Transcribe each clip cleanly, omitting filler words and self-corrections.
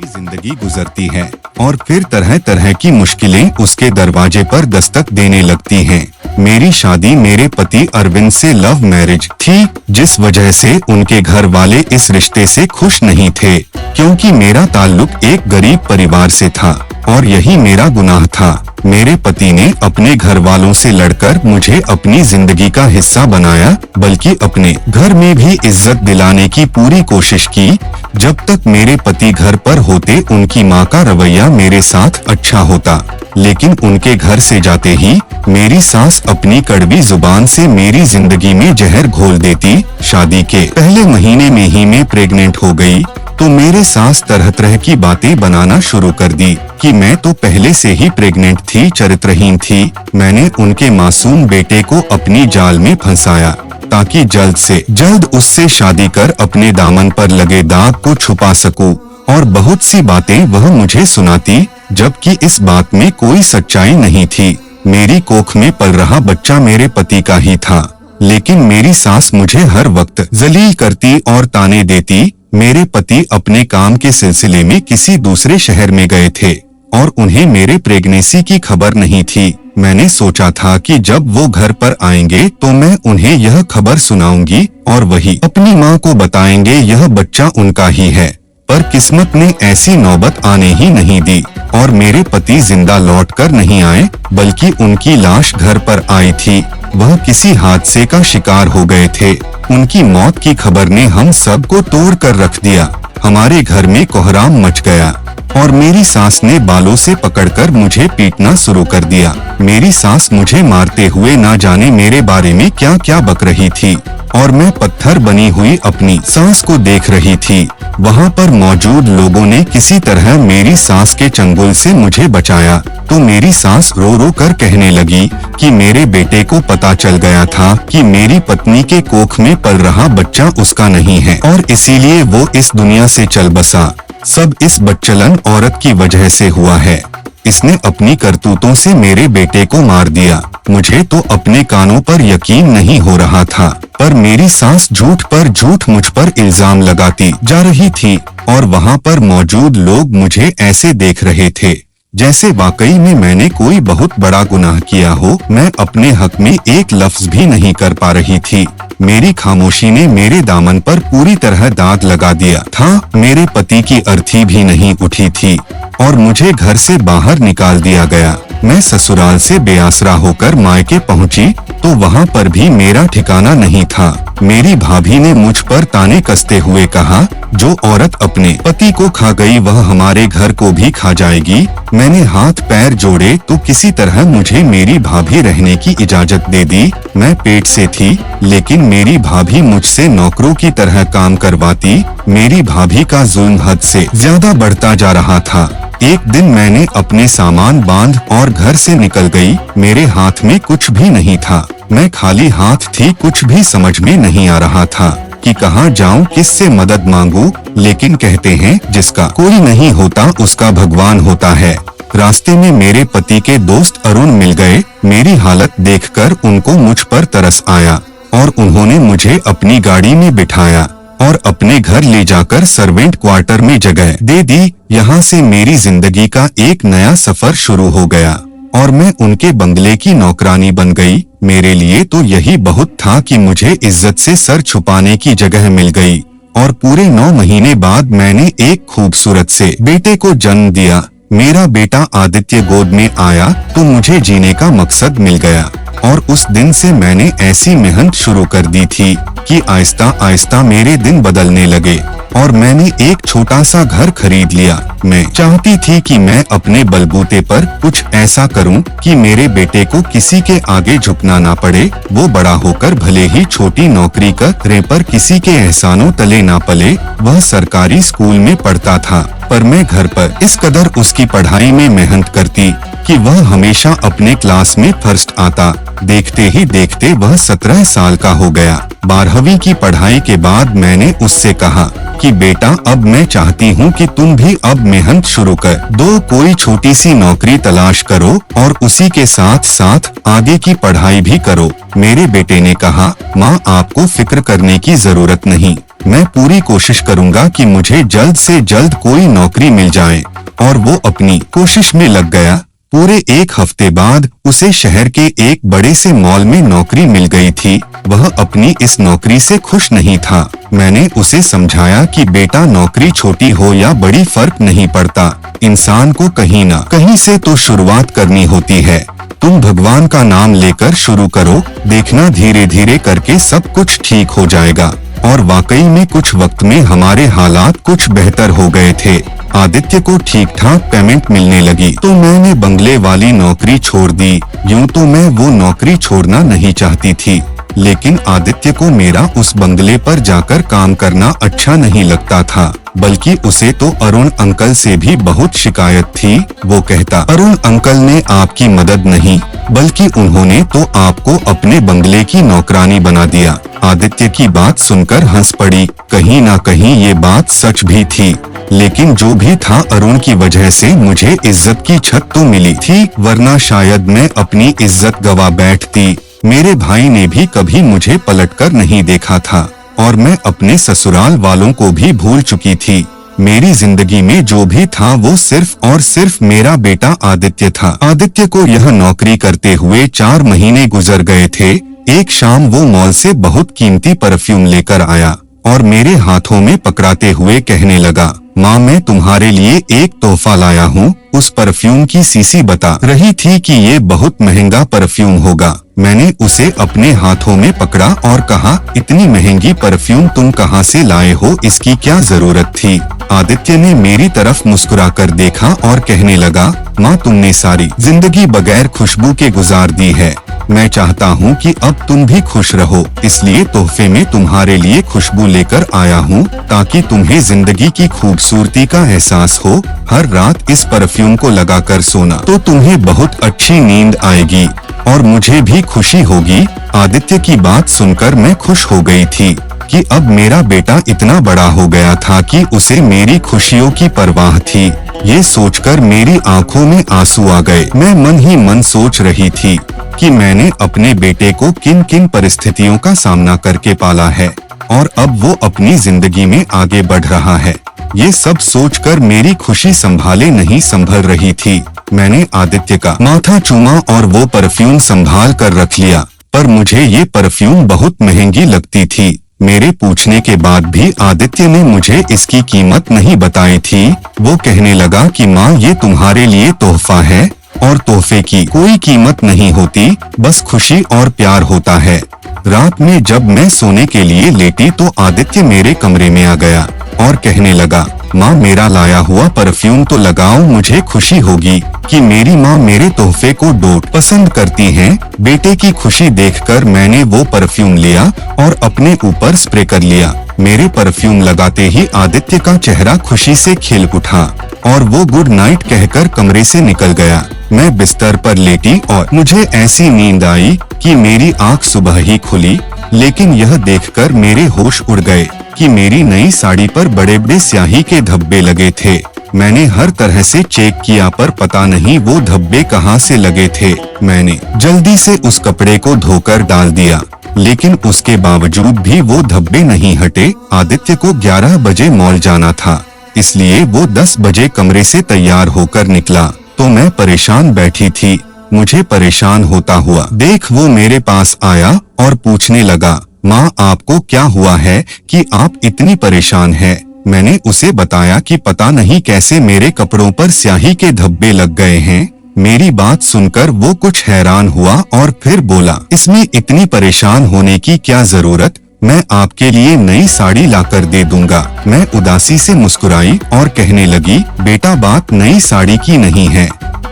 जिंदगी गुजरती है और फिर तरह तरह की मुश्किलें उसके दरवाजे पर दस्तक देने लगती हैं। मेरी शादी मेरे पति अरविंद से लव मैरिज थी, जिस वजह से उनके घर वाले इस रिश्ते से खुश नहीं थे, क्योंकि मेरा ताल्लुक एक गरीब परिवार से था और यही मेरा गुनाह था। मेरे पति ने अपने घर वालों से लड़कर मुझे अपनी जिंदगी का हिस्सा बनाया, बल्कि अपने घर में भी इज्जत दिलाने की पूरी कोशिश की। जब तक मेरे पति घर पर होते उनकी माँ का रवैया मेरे साथ अच्छा होता, लेकिन उनके घर से जाते ही मेरी सास अपनी कड़वी जुबान से मेरी जिंदगी में जहर घोल देती। शादी के पहले महीने में ही मैं प्रेग्नेंट हो गई तो मेरे सास तरह तरह की बातें बनाना शुरू कर दी कि मैं तो पहले से ही प्रेग्नेंट थी, चरित्रहीन थी। मैंने उनके मासूम बेटे को अपनी जाल में फंसाया ताकि जल्द से जल्द उससे शादी कर अपने दामन पर लगे दाग को छुपा सकूं, और बहुत सी बातें वह मुझे सुनाती, जबकि इस बात में कोई सच्चाई नहीं थी। मेरी कोख में पल रहा बच्चा मेरे पति का ही था, लेकिन मेरी सास मुझे हर वक्त जलील करती और ताने देती। मेरे पति अपने काम के सिलसिले में किसी दूसरे शहर में गए थे और उन्हें मेरे प्रेगनेंसी की खबर नहीं थी। मैंने सोचा था कि जब वो घर पर आएंगे तो मैं उन्हें यह खबर सुनाऊंगी और वही अपनी माँ को बताएंगे यह बच्चा उनका ही है। पर किस्मत ने ऐसी नौबत आने ही नहीं दी और मेरे पति जिंदा लौटकर नहीं आए, बल्कि उनकी लाश घर पर आई थी। वह किसी हादसे का शिकार हो गए थे। उनकी मौत की खबर ने हम सबको तोड़ कर रख दिया। हमारे घर में कोहराम मच गया और मेरी सास ने बालों से पकड़कर मुझे पीटना शुरू कर दिया। मेरी सास मुझे मारते हुए ना जाने मेरे बारे में क्या क्या बक रही थी और मैं पत्थर बनी हुई अपनी सास को देख रही थी। वहाँ पर मौजूद लोगों ने किसी तरह मेरी सास के चंगुल से मुझे बचाया तो मेरी सास रो रो कर कहने लगी कि मेरे बेटे को पता चल गया था कि मेरी पत्नी के कोख में पल रहा बच्चा उसका नहीं है और इसीलिए वो इस दुनिया से चल बसा। सब इस बच्चलन औरत की वजह से हुआ है। इसने अपनी करतूतों से मेरे बेटे को मार दिया। मुझे तो अपने कानों पर यकीन नहीं हो रहा था, पर मेरी सास झूठ पर झूठ मुझ पर इल्जाम लगाती जा रही थी और वहाँ पर मौजूद लोग मुझे ऐसे देख रहे थे जैसे वाकई में मैंने कोई बहुत बड़ा गुनाह किया हो। मैं अपने हक में एक लफ्ज भी नहीं कर पा रही थी। मेरी खामोशी ने मेरे दामन पर पूरी तरह दाग लगा दिया था। मेरे पति की अर्थी भी नहीं उठी थी और मुझे घर से बाहर निकाल दिया गया। मैं ससुराल से बेआसरा होकर मायके पहुंची तो वहां पर भी मेरा ठिकाना नहीं था। मेरी भाभी ने मुझ पर ताने कसते हुए कहा, जो औरत अपने पति को खा गई वह हमारे घर को भी खा जाएगी। मैंने हाथ पैर जोड़े तो किसी तरह मुझे मेरी भाभी रहने की इजाजत दे दी। मैं पेट से थी, लेकिन मेरी भाभी मुझसे नौकरों की तरह काम करवाती। मेरी भाभी का जुल्म हद से ज्यादा बढ़ता जा रहा था। एक दिन मैंने अपने सामान बांध और घर से निकल गई। मेरे हाथ में कुछ भी नहीं था। मैं खाली हाथ थी। कुछ भी समझ में नहीं आ रहा था कि कहाँ जाऊं, किससे मदद मांगूं। लेकिन कहते हैं जिसका कोई नहीं होता उसका भगवान होता है। रास्ते में मेरे पति के दोस्त अरुण मिल गए। मेरी हालत देखकर उनको मुझ पर तरस आया और उन्होंने मुझे अपनी गाड़ी में बिठाया और अपने घर ले जाकर सर्वेंट क्वार्टर में जगह दे दी। यहाँ से मेरी जिंदगी का एक नया सफर शुरू हो गया और मैं उनके बंगले की नौकरानी बन गई। मेरे लिए तो यही बहुत था कि मुझे इज्जत से सर छुपाने की जगह मिल गई और पूरे 9 महीने बाद मैंने एक खूबसूरत से बेटे को जन्म दिया। मेरा बेटा आदित्य गोद में आया तो मुझे जीने का मकसद मिल गया और उस दिन से मैंने ऐसी मेहनत शुरू कर दी थी कि आहिस्ता आहिस्ता मेरे दिन बदलने लगे और मैंने एक छोटा सा घर खरीद लिया। मैं चाहती थी कि मैं अपने बलबूते पर कुछ ऐसा करूं कि मेरे बेटे को किसी के आगे झुकना ना पड़े। वो बड़ा होकर भले ही छोटी नौकरी करे पर किसी के एहसानों तले ना पले। वह सरकारी स्कूल में पढ़ता था पर मैं घर पर इस कदर उसकी पढ़ाई में मेहनत करती कि वह हमेशा अपने क्लास में फर्स्ट आता। देखते ही देखते वह 17 साल का हो गया। 12वीं की पढ़ाई के बाद मैंने उससे कहा कि बेटा, अब मैं चाहती हूँ कि तुम भी अब मेहनत शुरू कर दो, कोई छोटी सी नौकरी तलाश करो और उसी के साथ साथ आगे की पढ़ाई भी करो। मेरे बेटे ने कहा, माँ, आपको फिक्र करने की जरूरत नहीं, मैं पूरी कोशिश करूँगा कि मुझे जल्द से जल्द कोई नौकरी मिल जाए। और वो अपनी कोशिश में लग गया। पूरे 1 हफ्ते बाद उसे शहर के एक बड़े से मॉल में नौकरी मिल गई थी। वह अपनी इस नौकरी से खुश नहीं था। मैंने उसे समझाया कि बेटा, नौकरी छोटी हो या बड़ी फर्क नहीं पड़ता, इंसान को कहीं ना कहीं से तो शुरुआत करनी होती है। तुम भगवान का नाम लेकर शुरू करो, देखना धीरे धीरे करके सब कुछ ठीक हो जाएगा। और वाकई में कुछ वक्त में हमारे हालात कुछ बेहतर हो गए थे। आदित्य को ठीक ठाक पेमेंट मिलने लगी तो मैंने बंगले वाली नौकरी छोड़ दी। यूं तो मैं वो नौकरी छोड़ना नहीं चाहती थी, लेकिन आदित्य को मेरा उस बंगले पर जाकर काम करना अच्छा नहीं लगता था, बल्कि उसे तो अरुण अंकल से भी बहुत शिकायत थी। वो कहता, अरुण अंकल ने आपकी मदद नहीं, बल्कि उन्होंने तो आपको अपने बंगले की नौकरानी बना दिया। आदित्य की बात सुनकर हंस पड़ी। कहीं ना कहीं ये बात सच भी थी, लेकिन जो भी था, अरुण की वजह से मुझे इज्जत की छत तो मिली थी, वरना शायद मैं अपनी इज्जत गवा बैठती। मेरे भाई ने भी कभी मुझे पलटकर नहीं देखा था और मैं अपने ससुराल वालों को भी भूल चुकी थी। मेरी जिंदगी में जो भी था वो सिर्फ और सिर्फ मेरा बेटा आदित्य था। आदित्य को यह नौकरी करते हुए 4 महीने गुजर गए थे। एक शाम वो मॉल से बहुत कीमती परफ्यूम लेकर आया और मेरे हाथों में पकड़ाते हुए कहने लगा, माँ, मैं तुम्हारे लिए एक तोहफा लाया हूँ। उस परफ्यूम की सीसी बता रही थी कि ये बहुत महंगा परफ्यूम होगा। मैंने उसे अपने हाथों में पकड़ा और कहा, इतनी महंगी परफ्यूम तुम कहाँ से लाए हो, इसकी क्या जरूरत थी? आदित्य ने मेरी तरफ मुस्कुराकर देखा और कहने लगा, माँ, तुमने सारी जिंदगी बगैर खुशबू के गुजार दी है। मैं चाहता हूँ कि अब तुम भी खुश रहो, इसलिए तोहफे में तुम्हारे लिए खुशबू लेकर आया हूँ, ताकि तुम्हें जिंदगी की खूबसूरती का एहसास हो। हर रात इस परफ्यूम को लगाकर सोना तो तुम्हें बहुत अच्छी नींद आएगी और मुझे भी खुशी होगी। आदित्य की बात सुनकर मैं खुश हो गई थी कि अब मेरा बेटा इतना बड़ा हो गया था कि उसे मेरी खुशियों की परवाह थी। ये सोचकर मेरी आंखों में आंसू आ गए। मैं मन ही मन सोच रही थी कि मैंने अपने बेटे को किन किन परिस्थितियों का सामना करके पाला है और अब वो अपनी जिंदगी में आगे बढ़ रहा है। ये सब सोचकर मेरी खुशी संभाले नहीं संभल रही थी। मैंने आदित्य का माथा चूमा और वो परफ्यूम संभाल कर रख लिया, पर मुझे ये परफ्यूम बहुत महंगी लगती थी। मेरे पूछने के बाद भी आदित्य ने मुझे इसकी कीमत नहीं बताई थी। वो कहने लगा कि माँ, ये तुम्हारे लिए तोहफा है और तोहफे की कोई कीमत नहीं होती, बस खुशी और प्यार होता है। रात में जब मैं सोने के लिए लेटी तो आदित्य मेरे कमरे में आ गया और कहने लगा, माँ, मेरा लाया हुआ परफ्यूम तो लगाओ, मुझे खुशी होगी कि मेरी माँ मेरे तोहफे को डोट पसंद करती हैं। बेटे की खुशी देखकर मैंने वो परफ्यूम लिया और अपने ऊपर स्प्रे कर लिया। मेरे परफ्यूम लगाते ही आदित्य का चेहरा खुशी से खिल उठा और वो गुड नाइट कहकर कमरे से निकल गया। मैं बिस्तर पर लेटी और मुझे ऐसी नींद आई कि मेरी आंख सुबह ही खुली, लेकिन यह देखकर मेरे होश उड़ गए कि मेरी नई साड़ी पर बड़े बड़े स्याही के धब्बे लगे थे। मैंने हर तरह से चेक किया, पर पता नहीं वो धब्बे कहाँ से लगे थे। मैंने जल्दी से उस कपड़े को धोकर डाल दिया, लेकिन उसके बावजूद भी वो धब्बे नहीं हटे। आदित्य को 11 बजे मॉल जाना था, इसलिए वो 10 बजे कमरे से तैयार होकर निकला तो मैं परेशान बैठी थी। मुझे परेशान होता हुआ देख वो मेरे पास आया और पूछने लगा, माँ, आपको क्या हुआ है कि आप इतनी परेशान हैं? मैंने उसे बताया कि पता नहीं कैसे मेरे कपड़ों पर स्याही के धब्बे लग गए हैं। मेरी बात सुनकर वो कुछ हैरान हुआ और फिर बोला, इसमें इतनी परेशान होने की क्या जरूरत, मैं आपके लिए नई साड़ी लाकर दे दूंगा। मैं उदासी से मुस्कुराई और कहने लगी, बेटा, बात नई साड़ी की नहीं है,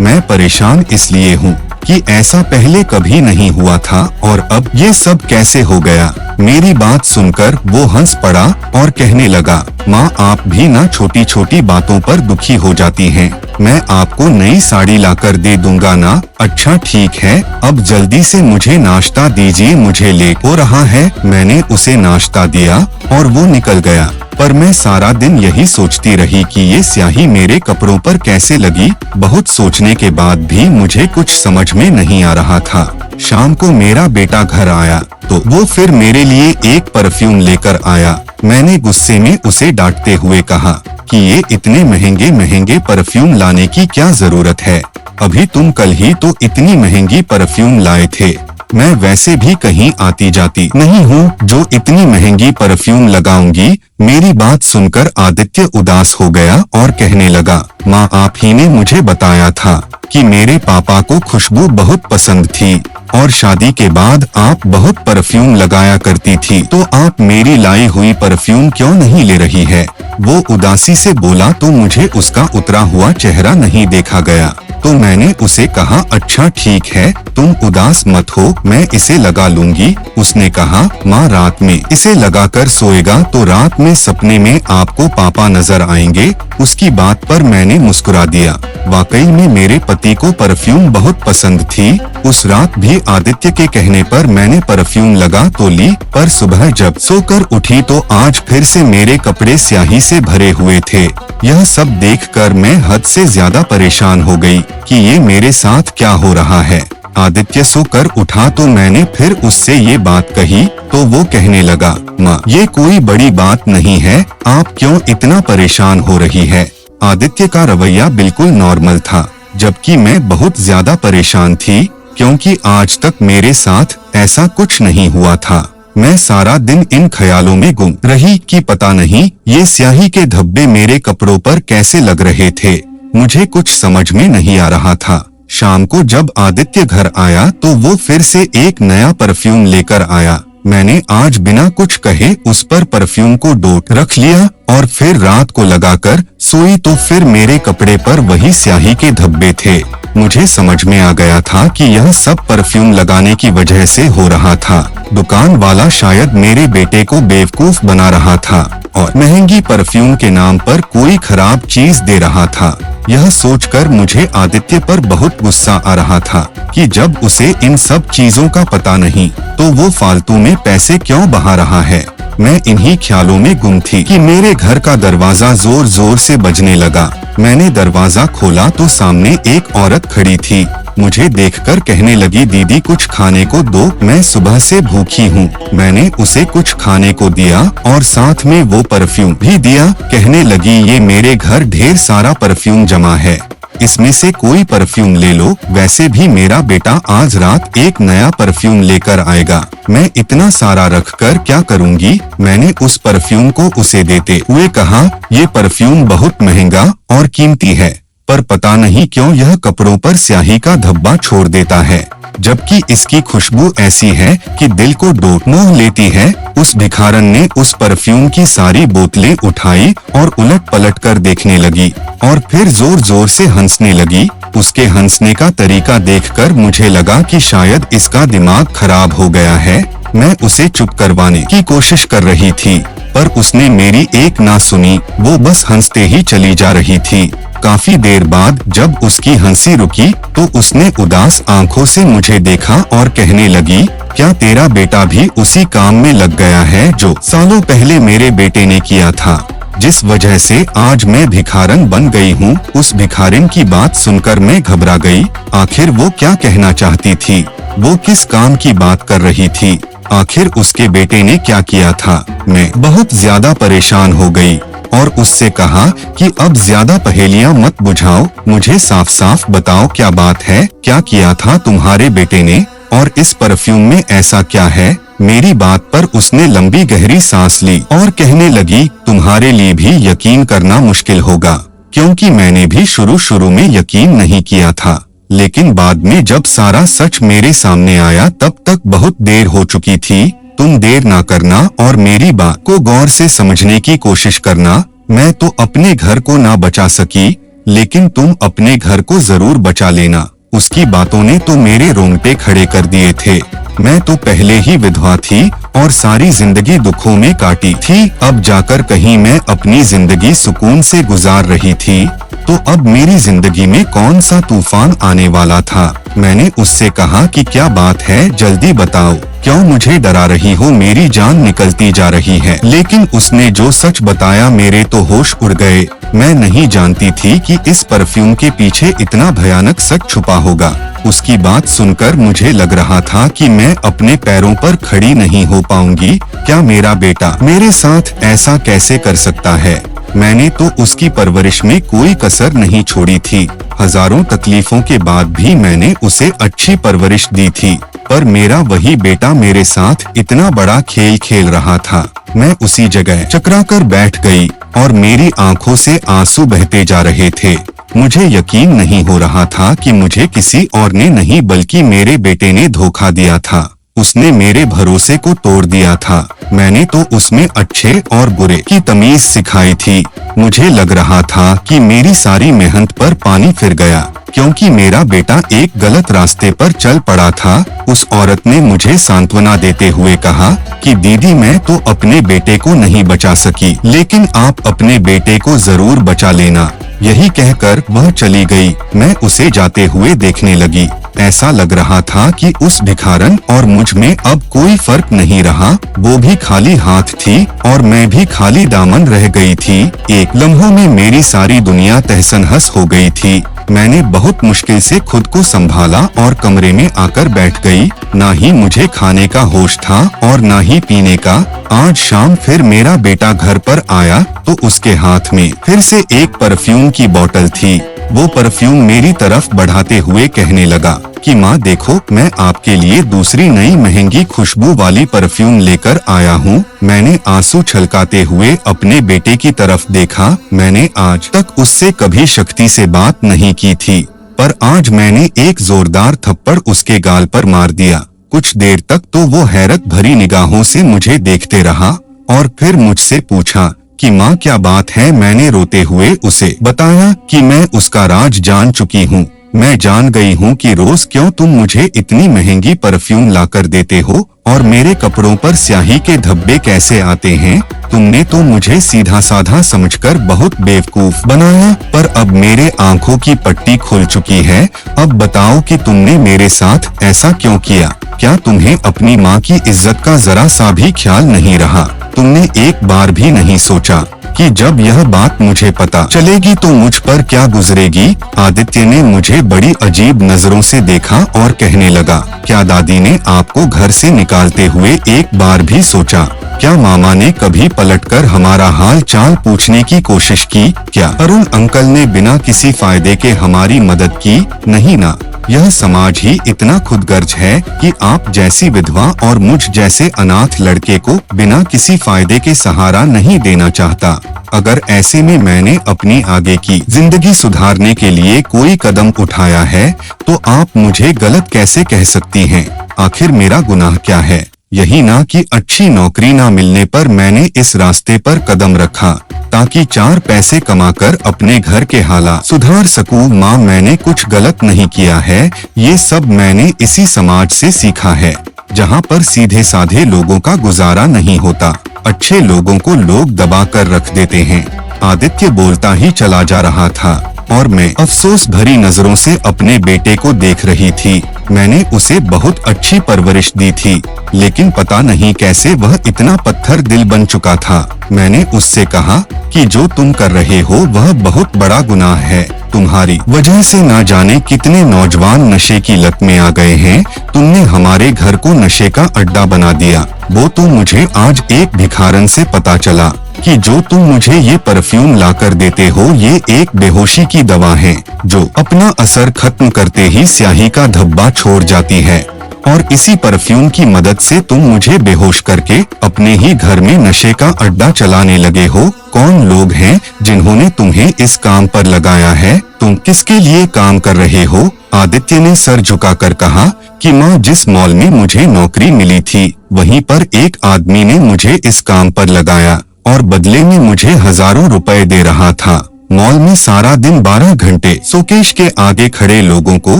मैं परेशान इसलिए हूँ कि ऐसा पहले कभी नहीं हुआ था और अब ये सब कैसे हो गया। मेरी बात सुनकर वो हंस पड़ा और कहने लगा, माँ आप भी ना छोटी छोटी बातों पर दुखी हो जाती हैं। मैं आपको नई साड़ी लाकर दे दूंगा ना। अच्छा ठीक है, अब जल्दी से मुझे नाश्ता दीजिए, मुझे लेट हो रहा है। मैंने उसे नाश्ता दिया और वो निकल गया। पर मैं सारा दिन यही सोचती रही कि ये स्याही मेरे कपड़ों पर कैसे लगी। बहुत सोचने के बाद भी मुझे कुछ समझ में नहीं आ रहा था। शाम को मेरा बेटा घर आया तो वो फिर मेरे लिए एक परफ्यूम लेकर आया। मैंने गुस्से में उसे डांटते हुए कहा कि ये इतने महंगे महंगे परफ्यूम लाने की क्या जरूरत है। अभी तुम कल ही तो इतनी महंगी परफ्यूम लाए थे। मैं वैसे भी कहीं आती जाती नहीं हूँ जो इतनी महंगी परफ्यूम लगाऊंगी। मेरी बात सुनकर आदित्य उदास हो गया और कहने लगा, माँ आप ही ने मुझे बताया था कि मेरे पापा को खुशबू बहुत पसंद थी और शादी के बाद आप बहुत परफ्यूम लगाया करती थी, तो आप मेरी लाई हुई परफ्यूम क्यों नहीं ले रही है। वो उदासी से बोला तो मुझे उसका उतरा हुआ चेहरा नहीं देखा गया। तो मैंने उसे कहा, अच्छा ठीक है, तुम उदास मत हो, मैं इसे लगा लूंगी। उसने कहा, माँ रात में इसे लगाकर सोएगा तो रात में सपने में आपको पापा नजर आएंगे। उसकी बात पर मैंने मुस्कुरा दिया। वाकई में मेरे पति को परफ्यूम बहुत पसंद थी। उस रात भी आदित्य के कहने पर मैंने परफ्यूम लगा तो ली, पर सुबह जब सोकर उठी तो आज फिर से मेरे कपड़े स्याही से भरे हुए थे। यह सब देखकर मैं हद से ज्यादा परेशान हो गई कि ये मेरे साथ क्या हो रहा है। आदित्य सोकर उठा तो मैंने फिर उससे ये बात कही तो वो कहने लगा, माँ ये कोई बड़ी बात नहीं है, आप क्यों इतना परेशान हो रही है। आदित्य का रवैया बिल्कुल नॉर्मल था, जबकि मैं बहुत ज्यादा परेशान थी क्योंकि आज तक मेरे साथ ऐसा कुछ नहीं हुआ था। मैं सारा दिन इन ख्यालों में गुम रही कि पता नहीं ये स्याही के धब्बे मेरे कपड़ों पर कैसे लग रहे थे। मुझे कुछ समझ में नहीं आ रहा था। शाम को जब आदित्य घर आया तो वो फिर से एक नया परफ्यूम लेकर आया। मैंने आज बिना कुछ कहे उस पर परफ्यूम को डोट रख लिया और फिर रात को लगाकर सोई तो फिर मेरे कपड़े पर वही स्याही के धब्बे थे। मुझे समझ में आ गया था कि यह सब परफ्यूम लगाने की वजह से हो रहा था। दुकान वाला शायद मेरे बेटे को बेवकूफ बना रहा था और महंगी परफ्यूम के नाम पर कोई खराब चीज दे रहा था। यह सोचकर मुझे आदित्य पर बहुत गुस्सा आ रहा था कि जब उसे इन सब चीजों का पता नहीं तो वो फालतू में पैसे क्यों बहा रहा है। मैं इन्हीं ख्यालों में गुम थी कि मेरे घर का दरवाजा जोर जोर से बजने लगा। मैंने दरवाजा खोला तो सामने एक औरत खड़ी थी। मुझे देखकर कहने लगी, दीदी कुछ खाने को दो, मैं सुबह से भूखी हूँ। मैंने उसे कुछ खाने को दिया और साथ में वो परफ्यूम भी दिया। कहने लगी, ये मेरे घर ढेर सारा परफ्यूम जमा है, इसमें से कोई परफ्यूम ले लो। वैसे भी मेरा बेटा आज रात एक नया परफ्यूम लेकर आएगा, मैं इतना सारा रखकर क्या करूँगी। मैंने उस परफ्यूम को उसे देते हुए कहा, ये परफ्यूम बहुत महंगा और कीमती है, पर पता नहीं क्यों यह कपड़ों पर स्याही का धब्बा छोड़ देता है, जबकि इसकी खुशबू ऐसी है कि दिल को डोट मोह लेती है। उस भिखारन ने उस परफ्यूम की सारी बोतलें उठाई और उलट पलट कर देखने लगी और फिर जोर जोर से हंसने लगी। उसके हंसने का तरीका देखकर मुझे लगा कि शायद इसका दिमाग खराब हो गया है। मैं उसे चुप करवाने की कोशिश कर रही थी, पर उसने मेरी एक ना सुनी, वो बस हंसते ही चली जा रही थी। काफी देर बाद जब उसकी हंसी रुकी तो उसने उदास आंखों से मुझे देखा और कहने लगी, क्या तेरा बेटा भी उसी काम में लग गया है जो सालों पहले मेरे बेटे ने किया था, जिस वजह से आज मैं भिखारन बन गई हूँ। उस भिखारिन की बात सुनकर मैं घबरा गई। आखिर वो क्या कहना चाहती थी, वो किस काम की बात कर रही थी, आखिर उसके बेटे ने क्या किया था। मैं बहुत ज्यादा परेशान हो गई और उससे कहा कि अब ज्यादा पहेलियां मत बुझाओ, मुझे साफ साफ बताओ क्या बात है, क्या किया था तुम्हारे बेटे ने और इस परफ्यूम में ऐसा क्या है। मेरी बात पर उसने लंबी गहरी सांस ली और कहने लगी, तुम्हारे लिए भी यकीन करना मुश्किल होगा, क्योंकि मैंने भी शुरू में यकीन नहीं किया था, लेकिन बाद में जब सारा सच मेरे सामने आया तब तक बहुत देर हो चुकी थी। तुम देर ना करना और मेरी बात को गौर से समझने की कोशिश करना। मैं तो अपने घर को ना बचा सकी, लेकिन तुम अपने घर को जरूर बचा लेना। उसकी बातों ने तो मेरे रोंगटे खड़े कर दिए थे। मैं तो पहले ही विधवा थी और सारी जिंदगी दुखों में काटी थी। अब जाकर कहीं मैं अपनी जिंदगी सुकून से गुजार रही थी, तो अब मेरी जिंदगी में कौन सा तूफान आने वाला था। मैंने उससे कहा कि क्या बात है, जल्दी बताओ, क्यों मुझे डरा रही हो, मेरी जान निकलती जा रही है। लेकिन उसने जो सच बताया मेरे तो होश उड़ गए। मैं नहीं जानती थी कि इस परफ्यूम के पीछे इतना भयानक सच छुपा होगा। उसकी बात सुनकर मुझे लग रहा था कि मैं अपने पैरों पर खड़ी नहीं हो पाऊंगी। क्या मेरा बेटा मेरे साथ ऐसा कैसे कर सकता है? मैंने तो उसकी परवरिश में कोई कसर नहीं छोड़ी थी। हजारों तकलीफों के बाद भी मैंने उसे अच्छी परवरिश दी थी, पर मेरा वही बेटा मेरे साथ इतना बड़ा खेल खेल रहा था। मैं उसी जगह चकरा कर बैठ गई और मेरी आंखों से आंसू बहते जा रहे थे। मुझे यकीन नहीं हो रहा था कि मुझे किसी और ने नहीं बल्कि मेरे बेटे ने धोखा दिया था। उसने मेरे भरोसे को तोड़ दिया था। मैंने तो उसमें अच्छे और बुरे की तमीज सिखाई थी। मुझे लग रहा था कि मेरी सारी मेहनत पर पानी फिर गया, क्योंकि मेरा बेटा एक गलत रास्ते पर चल पड़ा था। उस औरत ने मुझे सांत्वना देते हुए कहा कि दीदी, मैं तो अपने बेटे को नहीं बचा सकी, लेकिन आप अपने बेटे को जरूर बचा लेना। यही कहकर वह चली गई। मैं उसे जाते हुए देखने लगी। ऐसा लग रहा था कि उस भिखारन और मुझ में अब कोई फर्क नहीं रहा। वो भी खाली हाथ थी और मैं भी खाली दामन रह गई थी। एक लम्हों में मेरी सारी दुनिया तहस-नहस हो गई थी। मैंने बहुत मुश्किल से खुद को संभाला और कमरे में आकर बैठ गई। ना ही मुझे खाने का होश था और ना ही पीने का। आज शाम फिर मेरा बेटा घर पर आया तो उसके हाथ में फिर से एक परफ्यूम की बोतल थी। वो परफ्यूम मेरी तरफ बढ़ाते हुए कहने लगा कि माँ देखो, मैं आपके लिए दूसरी नई महंगी खुशबू वाली परफ्यूम लेकर आया हूँ। मैंने आंसू छलकाते हुए अपने बेटे की तरफ देखा। मैंने आज तक उससे कभी शक्ति से बात नहीं की थी, पर आज मैंने एक जोरदार थप्पड़ उसके गाल पर मार दिया। कुछ देर तक तो वो हैरत भरी निगाहों से मुझे देखते रहा और फिर मुझसे पूछा कि माँ क्या बात है। मैंने रोते हुए उसे बताया कि मैं उसका राज जान चुकी हूँ। मैं जान गई हूँ कि रोज क्यों तुम मुझे इतनी महंगी परफ्यूम लाकर देते हो और मेरे कपड़ों पर स्याही के धब्बे कैसे आते हैं। तुमने तो मुझे सीधा साधा समझकर बहुत बेवकूफ बनाया, पर अब मेरे आंखों की पट्टी खुल चुकी है। अब बताओ कि तुमने मेरे साथ ऐसा क्यों किया? क्या तुम्हें अपनी माँ की इज्जत का जरा सा भी ख्याल नहीं रहा? तुमने एक बार भी नहीं सोचा कि जब यह बात मुझे पता चलेगी तो मुझ पर क्या गुजरेगी? आदित्य ने मुझे बड़ी अजीब नजरों से देखा और कहने लगा, क्या दादी ने आपको घर से निकालते हुए एक बार भी सोचा? क्या मामा ने कभी पलटकर हमारा हाल चाल पूछने की कोशिश की? क्या अरुण अंकल ने बिना किसी फायदे के हमारी मदद की? नहीं ना। यह समाज ही इतना खुदगर्ज है कि आप जैसी विधवा और मुझ जैसे अनाथ लड़के को बिना किसी फायदे के सहारा नहीं देना चाहता। अगर ऐसे में मैंने अपनी आगे की जिंदगी सुधारने के लिए कोई कदम उठाया है, तो आप मुझे गलत कैसे कह सकती हैं? आखिर मेरा गुनाह क्या है? यही ना कि अच्छी नौकरी ना मिलने पर मैंने इस रास्ते पर कदम रखा ताकि 4 पैसे कमाकर अपने घर के हालात सुधार सकूं। माँ, मैंने कुछ गलत नहीं किया है। ये सब मैंने इसी समाज से सीखा है, जहाँ पर सीधे साधे लोगों का गुजारा नहीं होता। अच्छे लोगों को लोग दबा कर रख देते हैं। आदित्य बोलता ही चला जा रहा था और मैं अफसोस भरी नजरों से अपने बेटे को देख रही थी। मैंने उसे बहुत अच्छी परवरिश दी थी, लेकिन पता नहीं कैसे वह इतना पत्थर दिल बन चुका था। मैंने उससे कहा कि जो तुम कर रहे हो वह बहुत बड़ा गुनाह है। तुम्हारी वजह से ना जाने कितने नौजवान नशे की लत में आ गए हैं। तुमने हमारे घर को नशे का अड्डा बना दिया। वो तो मुझे आज एक भिखारन से पता चला कि जो तुम मुझे ये परफ्यूम लाकर देते हो ये एक बेहोशी की दवा है, जो अपना असर खत्म करते ही स्याही का धब्बा छोड़ जाती है। और इसी परफ्यूम की मदद से तुम मुझे बेहोश करके अपने ही घर में नशे का अड्डा चलाने लगे हो। कौन लोग हैं जिन्होंने तुम्हें इस काम पर लगाया है? तुम किसके लिए काम कर रहे हो? आदित्य ने सर झुकाकर कहा कि माँ, जिस मॉल में मुझे नौकरी मिली थी वहीं पर एक आदमी ने मुझे इस काम पर लगाया और बदले में मुझे हजारों रुपए दे रहा था। मॉल में सारा दिन 12 घंटे शोकेश के आगे खड़े लोगों को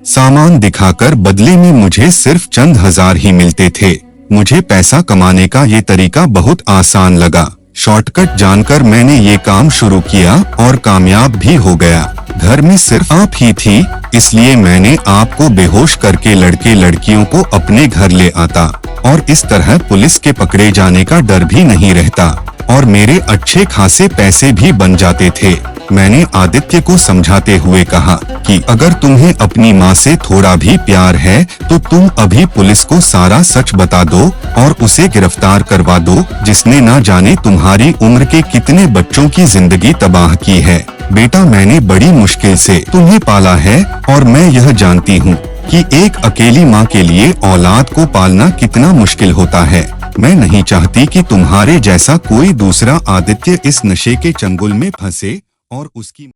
सामान दिखाकर बदले में मुझे सिर्फ चंद हजार ही मिलते थे। मुझे पैसा कमाने का ये तरीका बहुत आसान लगा। शॉर्टकट जानकर मैंने ये काम शुरू किया और कामयाब भी हो गया। घर में सिर्फ आप ही थी, इसलिए मैंने आपको बेहोश करके लड़के लड़कियों को अपने घर ले आता और इस तरह पुलिस के पकड़े जाने का डर भी नहीं रहता और मेरे अच्छे खासे पैसे भी बन जाते थे। मैंने आदित्य को समझाते हुए कहा कि अगर तुम्हें अपनी माँ से थोड़ा भी प्यार है तो तुम अभी पुलिस को सारा सच बता दो और उसे गिरफ्तार करवा दो, जिसने ना जाने तुम्हारी उम्र के कितने बच्चों की जिंदगी तबाह की है। बेटा, मैंने बड़ी मुश्किल से तुम्हें पाला है और मैं यह जानती हूँ कि एक अकेली माँ के लिए औलाद को पालना कितना मुश्किल होता है। मैं नहीं चाहती कि तुम्हारे जैसा कोई दूसरा आदित्य इस नशे के चंगुल में फंसे और उसकी